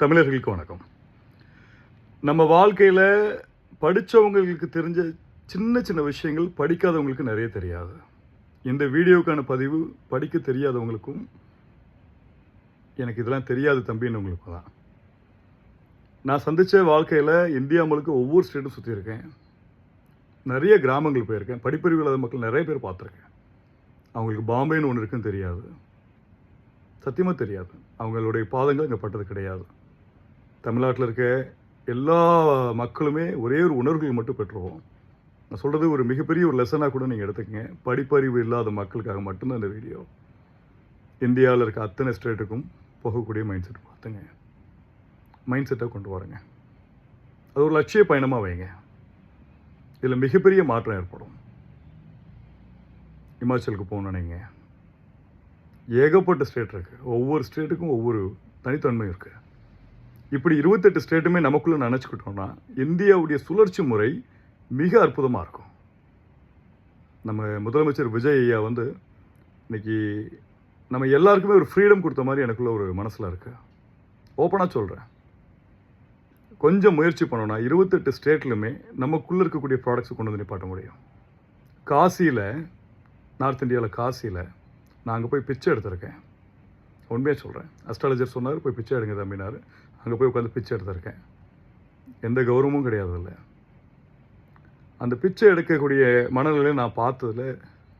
தமிழர்களுக்கு வணக்கம். நம்ம வாழ்க்கையில் படித்தவங்களுக்கு தெரிஞ்ச சின்ன சின்ன விஷயங்கள் படிக்காதவங்களுக்கு நிறைய தெரியாது. இந்த வீடியோக்கான பதிவு படிக்க தெரியாதவங்களுக்கும் எனக்கு இதெல்லாம் தெரியாது தம்பின்னவங்களுக்கும் தான். நான் சந்தித்த வாழ்க்கையில் இந்தியா முழுக்க ஒவ்வொரு ஸ்டேட்டும் சுற்றியிருக்கேன். நிறைய கிராமங்கள் போயிருக்கேன். படிப்பறிவு இல்லாத மக்கள் நிறைய பேர் பார்த்துருக்கேன். அவங்களுக்கு பாம்பேன்னு ஒன்று இருக்குன்னு தெரியாது, சத்தியமாக தெரியாது. அவங்களுடைய பாதங்கள் இங்கே பட்டது கிடையாது. தமிழ்நாட்டில் இருக்க எல்லா மக்களுமே ஒரே ஒரு உணர்வுகள் மட்டும் பெற்றுவோம். நான் சொல்கிறது ஒரு மிகப்பெரிய ஒரு லெசனாக கூட நீங்கள் எடுத்துக்கங்க. படிப்பறிவு இல்லாத மக்களுக்காக மட்டும்தான் இந்த வீடியோ. இந்தியாவில் இருக்க அத்தனை ஸ்டேட்டுக்கும் போகக்கூடிய மைண்ட் செட் பார்த்துங்க. மைண்ட் செட்டை கொண்டு வரங்க. அது ஒரு லட்சிய பயணமாக வைங்க. இதில் மிகப்பெரிய மாற்றம் ஏற்படும். இமாச்சலுக்கு போகணுன்னு நினைங்க. ஏகப்பட்ட ஸ்டேட் இருக்குது. ஒவ்வொரு ஸ்டேட்டுக்கும் ஒவ்வொரு தனித்தன்மை இருக்குது. இப்படி 28 ஸ்டேட்டுமே நமக்குள்ளே நினச்சிக்கிட்டோம்னா இந்தியாவுடைய சுழற்சி முறை மிக அற்புதமாக இருக்கும். நம்ம முதலமைச்சர் விஜய் ஐயா இன்னைக்கு நம்ம எல்லாருக்குமே ஒரு ஃப்ரீடம் கொடுத்த மாதிரி எனக்குள்ள ஒரு மனசில் இருக்குது. ஓப்பனாக சொல்கிறேன். கொஞ்சம் முயற்சி பண்ணோன்னா 28 ஸ்டேட்லையுமே நமக்குள்ளே இருக்கக்கூடிய ப்ராடக்ட்ஸை கொண்டு வந்து நிப்பாட்ட முடியும். காசியில், நார்த் இந்தியாவில் காசியில் நான் அங்கே போய் பிச்சை எடுத்திருக்கேன். உண்மையாக சொல்கிறேன். அஸ்ட்ராலஜர் சொன்னார், போய் பிச்சை எடுங்க தம்பினார். அங்கே போய் உட்காந்து பிச்சை எடுத்திருக்கேன். எந்த கௌரவமும் கிடையாது. இல்லை, அந்த பிச்சை எடுக்கக்கூடிய மனநிலையை நான் பார்த்ததில்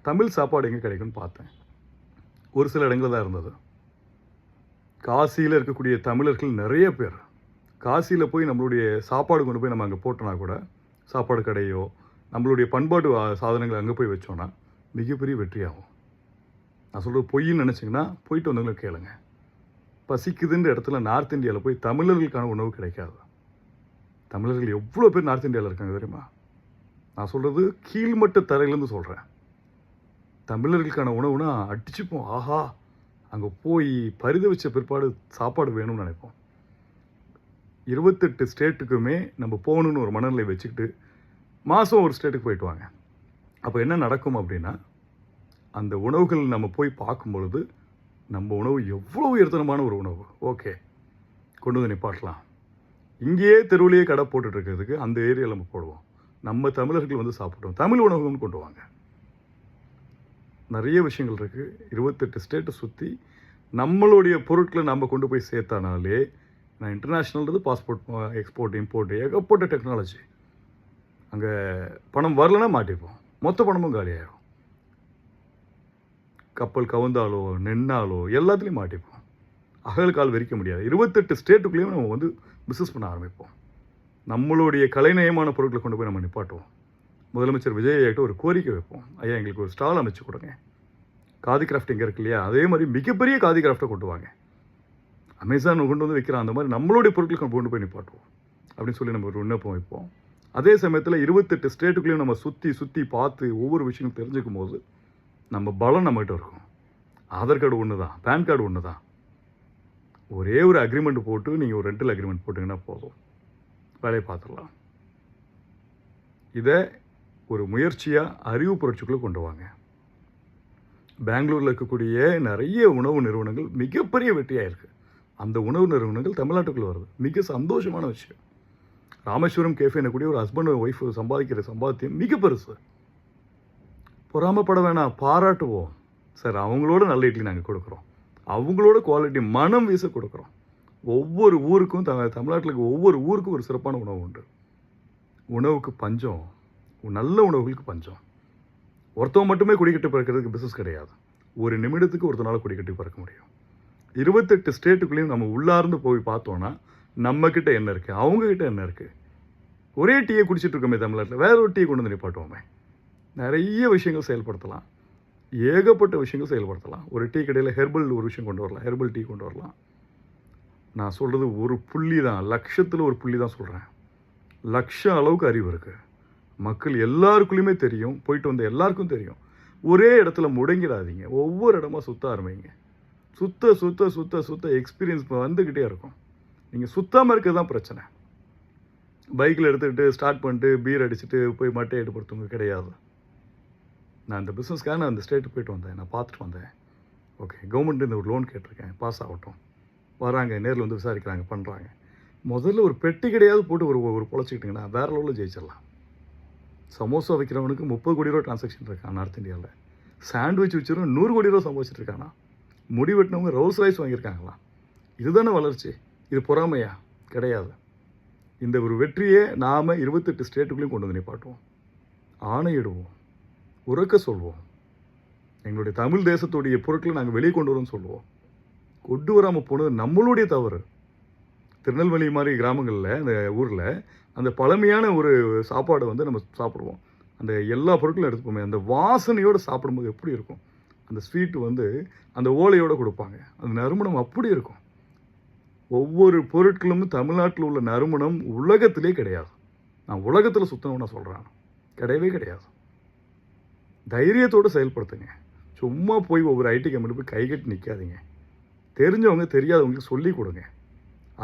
தமிழ் சாப்பாடு எங்கே கிடைக்குன்னு பார்த்தேன். ஒரு சில இடங்கள் தான் இருந்தது. காசியில் இருக்கக்கூடிய தமிழர்கள் நிறைய பேர் காசியில் போய் நம்மளுடைய சாப்பாடு கொண்டு போய் நம்ம அங்கே போட்டோன்னா கூட, சாப்பாடு கடையோ நம்மளுடைய பண்பாட்டு சாதனங்களை அங்கே போய் வச்சோன்னா மிகப்பெரிய வெற்றியாகும். நான் சொல்கிறது பொய்ன்னு நினச்சிங்கன்னா போயிட்டு வந்தவங்களும் கேளுங்க. பசிக்குதுன்ற இடத்துல நார்த் இந்தியாவில் போய் தமிழர்களுக்கான உணவு கிடைக்காது. தமிழர்கள் எவ்வளோ பேர் நார்த் இந்தியாவில் இருக்காங்க தெரியுமா? நான் சொல்கிறது கீழ்மட்ட தரையிலேருந்து சொல்கிறேன். தமிழர்களுக்கான உணவுனா அடிச்சுப்போம். ஆஹா, அங்கே போய் பரிதவிச்ச பிற்பாடு சாப்பாடு வேணும்னு நினைப்போம். 28 ஸ்டேட்டுக்குமே நம்ம போகணுன்னு ஒரு மனநிலை வச்சுக்கிட்டு மாதம் ஒரு ஸ்டேட்டுக்கு போயிட்டு வாங்க. அப்போ என்ன நடக்கும் அப்படின்னா, அந்த உணவுகள் நம்ம போய் பார்க்கும் பொழுது நம்ம உணவு எவ்வளோ உயர்த்தனமான ஒரு உணவு. ஓகே, கொண்டு வந்து நிப்பாட்டலாம். இங்கேயே தெருவிலேயே கடை போட்டுட்ருக்கிறதுக்கு அந்த ஏரியாவில் நம்ம போடுவோம். நம்ம தமிழர்கள் சாப்பிட்டோம். தமிழ் உணவுன்னு கொண்டு வாங்க. நிறைய விஷயங்கள் இருக்குது. 28 ஸ்டேட்டை சுற்றி நம்மளுடைய பொருட்களை நம்ம கொண்டு போய் சேர்த்தானாலே, நான் இன்டர்நேஷ்னல்றது பாஸ்போர்ட், எக்ஸ்போர்ட், இம்போர்ட், ஏகப்பட்ட டெக்னாலஜி. அங்கே பணம் வரலன்னா மாட்டிப்போம். மொத்த பணமும் காலியாகிடும். கப்பல் கவுந்தாலோ நின்னாலோ எல்லாத்துலேயும் மாட்டிப்போம். அகல் கால் விரிக்க முடியாது. 28 ஸ்டேட்டுக்குள்ளேயும் நம்ம பிஸ்னஸ் பண்ண ஆரம்பிப்போம். நம்மளுடைய கலைநயமான பொருட்களை கொண்டு போய் நம்ம நிப்பாட்டுவோம். முதலமைச்சர் விஜய் ஐயாட்ட ஒரு கோரிக்கை வைப்போம். ஐயா, எங்களுக்கு ஒரு ஸ்டால் அமைச்சு கொடுங்க. காதி கிராஃப்ட் இங்கே இருக்கு இல்லையா, அதே மாதிரி மிகப்பெரிய காதி கிராஃப்டை கொண்டு வாங்க. அமேசான் கொண்டு வந்து விற்கிறான், அந்த மாதிரி நம்மளுடைய பொருட்களை கொண்டு போய் நிப்பாட்டுவோம் அப்படின்னு சொல்லி நம்ம ஒரு விண்ணப்பம் வைப்போம். அதே சமயத்தில் 28 ஸ்டேட்டுக்குள்ளேயும் நம்ம சுற்றி பார்த்து ஒவ்வொரு விஷயங்களும் தெரிஞ்சுக்கும் போது நம்ம பலம் நம்மகிட்ட இருக்கும். ஆதார் கார்டு ஒன்று தான், பேன் கார்டு ஒன்று தான். ஒரே ஒரு அக்ரிமெண்ட் போட்டு நீங்கள் ஒரு ரெண்டல் அக்ரிமெண்ட் போட்டிங்கன்னா போதும், வேலையை பார்த்துடலாம். இதை ஒரு முயற்சியாக அறிவு புரட்சிக்குள்ளே கொண்டு வாங்க. பெங்களூரில் இருக்கக்கூடிய நிறைய உணவு நிறுவனங்கள் மிகப்பெரிய வெற்றியாக இருக்குது. அந்த உணவு நிறுவனங்கள் தமிழ்நாட்டுக்குள்ளே வருது. மிக சந்தோஷமான விஷயம். ராமேஸ்வரம் கேஃபேன்னு கூடிய ஒரு ஹஸ்பண்ட் ஒய்ஃப் சம்பாதிக்கிற சம்பாத்தியம் மிக பெருசு. பொறாமப்பட வேணாம், பாராட்டுவோம். சார், அவங்களோட நல்ல இட்லி நாங்கள் கொடுக்குறோம், அவங்களோட குவாலிட்டி மனம் வீச கொடுக்குறோம். ஒவ்வொரு ஊருக்கும் தமிழ்நாட்டில் இருக்க ஒவ்வொரு ஊருக்கும் ஒரு சிறப்பான உணவு உண்டு. உணவுக்கு பஞ்சம், நல்ல உணவுகளுக்கு பஞ்சம். ஒருத்தவங்க மட்டுமே குடிக்கட்டி பறக்கிறதுக்கு பிஸ்னஸ் கிடையாது. ஒரு நிமிடத்துக்கு ஒருத்தனால குடிக்கட்டி பறக்க முடியும். 28 ஸ்டேட்டுக்குள்ளேயும் நம்ம உள்ளார்ந்து போய் பார்த்தோன்னா நம்மக்கிட்ட என்ன இருக்குது, அவங்கக்கிட்ட என்ன இருக்குது. ஒரே டீயை குடிச்சிட்டு இருக்கோமே தமிழ்நாட்டில், வேற ஒரு டீயை கொண்டு வந்து நிப்பாட்டுவோமே. நிறைய விஷயங்கள் செயல்படுத்தலாம். ஏகப்பட்ட விஷயங்கள் செயல்படுத்தலாம். ஒரு டீ கடையில் ஹெர்பல் ஒரு விஷயம் கொண்டு வரலாம், ஹெர்பல் டீ கொண்டு வரலாம். நான் சொல்கிறது ஒரு புள்ளி தான், லட்சத்தில் ஒரு புள்ளி தான் சொல்கிறேன். லட்சம் அளவுக்கு அறிவு இருக்குது. மக்கள் எல்லாருக்குள்ளேயுமே தெரியும், போயிட்டு வந்த எல்லாருக்கும் தெரியும். ஒரே இடத்துல முடங்கிடாதீங்க. ஒவ்வொரு இடமா சுற்ற ஆரம்பிங்க. சுத்த சுத்த சுத்த சுத்த எக்ஸ்பீரியன்ஸ் வந்துக்கிட்டே இருக்கும். நீங்கள் சுத்தாமல் இருக்கிறது தான் பிரச்சனை. பைக்கில் எடுத்துக்கிட்டு ஸ்டார்ட் பண்ணிட்டு பீர் அடிச்சுட்டு போய் மட்டை எடுப்படுத்தவங்க கிடையாது. நான் இந்த பிஸ்னஸ்க்காக நான் அந்த ஸ்டேட்டுக்கு போயிட்டு வந்தேன். நான் பார்த்துட்டு வந்தேன். ஓகே, கவர்மெண்ட் இந்த ஒரு லோன் கேட்டிருக்கேன், பாஸ் ஆகட்டும். வராங்க, நேரில் வந்து விசாரிக்கிறாங்க, பண்ணுறாங்க. முதல்ல ஒரு பெட்டி கடையாவது போட்டு ஒரு பொழைச்சிக்கிட்டிங்கன்னா வேறு லெவலில் ஜெயிச்சிடலாம். சமோசா விற்கிறவனுக்கு 30 கோடி ரூபா டிரான்சாக்ஷன் இருக்கான் நார்த் இந்தியாவில். சாண்ட்விச் வச்சுரும் 100 கோடி ரூபா சம்பாதிச்சிட்டு இருக்கானா. முடி வெட்டினவங்க ரோல்ஸ் ராய்ஸ் வாங்கியிருக்காங்களாம். இதுதானே வளர்ச்சி? இது பொறாமையா? கிடையாது. இந்த ஒரு வெற்றியை நாம் 28 ஸ்டேட்டுக்குள்ளேயும் கொண்டு வந்து நிப்பாட்டுவோம். ஆணையிடுவோம், உறக்க சொல்வோம். எங்களுடைய தமிழ் தேசத்துடைய பொருட்களை நாங்கள் வெளியே கொண்டு வரோம்னு சொல்லுவோம். கொண்டு வராமல் போனது நம்மளுடைய தவறு. திருநெல்வேலி மாதிரி கிராமங்களில், அந்த ஊரில் அந்த பழமையான ஒரு சாப்பாடை வந்து நம்ம சாப்பிடுவோம். அந்த எல்லா பொருட்களும் எடுத்துப்போமே, அந்த வாசனையோடு சாப்பிடும்போது எப்படி இருக்கும்? அந்த ஸ்வீட்டு வந்து அந்த ஓலையோடு கொடுப்பாங்க. அந்த நறுமணம் அப்படி இருக்கும். ஒவ்வொரு பொருட்களும் தமிழ்நாட்டில் உள்ள நறுமணம் உலகத்திலே கிடையாது. நான் உலகத்தில் சுத்தணும்னு சொல்கிறேன். கிடையவே கிடையாது. தைரியத்தோடு செயல்படுத்துங்க. சும்மா போய் ஒவ்வொரு ஐடி கம்பெனி போய் கைகட்டி நிற்காதீங்க. தெரிஞ்சவங்க தெரியாதவங்களுக்கு சொல்லி கொடுங்க.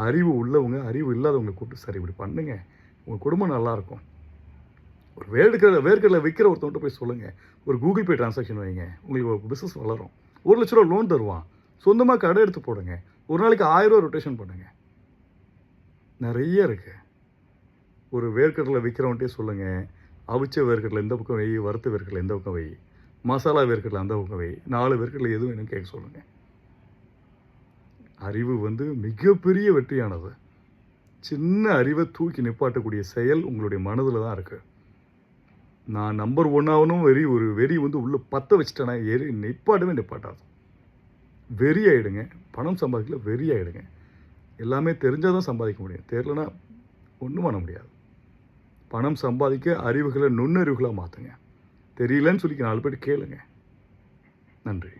அறிவு உள்ளவங்க அறிவு இல்லாதவங்களை கூப்பிட்டு சரி இப்படி பண்ணுங்க, உங்கள் குடும்பம் நல்லாயிருக்கும். ஒரு வேர்க்கடலை விற்கிற ஒருத்தவங்கிட்ட போய் சொல்லுங்கள், ஒரு கூகுள் பே டிரான்சாக்ஷன் வைங்க, உங்களுக்கு ஒரு பிஸ்னஸ் வளரும். 1 லட்ச ரூபா லோன் தருவான். சொந்தமாக கடை எடுத்து போடுங்க. ஒரு நாளைக்கு 1000 ரூபா ரொட்டேஷன் பண்ணுங்க. நிறைய இருக்குது. ஒரு வேர்க்கடலை விற்கிறவன்ட்டே சொல்லுங்கள், அவிச்ச வேர்க்கடலை இந்த பக்கம் வை, வறுத்த வேர்க்கடலை இந்த பக்கம் வை, மசாலா வேர்க்கடலை அந்த பக்கம் வை, 4 வேர்க்கடலை எதுவும் வேணும்னு கேட்க சொல்லுங்கள். அறிவு வந்து மிகப்பெரிய வெற்றியானது. சின்ன அறிவை தூக்கி நிப்பாட்டக்கூடிய செயல் உங்களுடைய மனதில் தான் இருக்குது. நான் நம்பர் 1 ஆகணும் ஒரு வெறி வந்து உள்ளே பற்ற வச்சுட்டேன்னா நிப்பாட்டாது. வெறி ஆகிடுங்க. பணம் சம்பாதிக்கல, வெறி ஆகிடுங்க. எல்லாமே தெரிஞ்சால் தான் சம்பாதிக்க முடியும். தெரியலனா ஒன்றும் பண்ண முடியாது. பணம் சம்பாதிக்க அறிவுகளை நுண்ணறிவுகளாக மாற்றுங்க. தெரியலன்னு சொல்லி 4 பேர் கேளுங்க. நன்றி.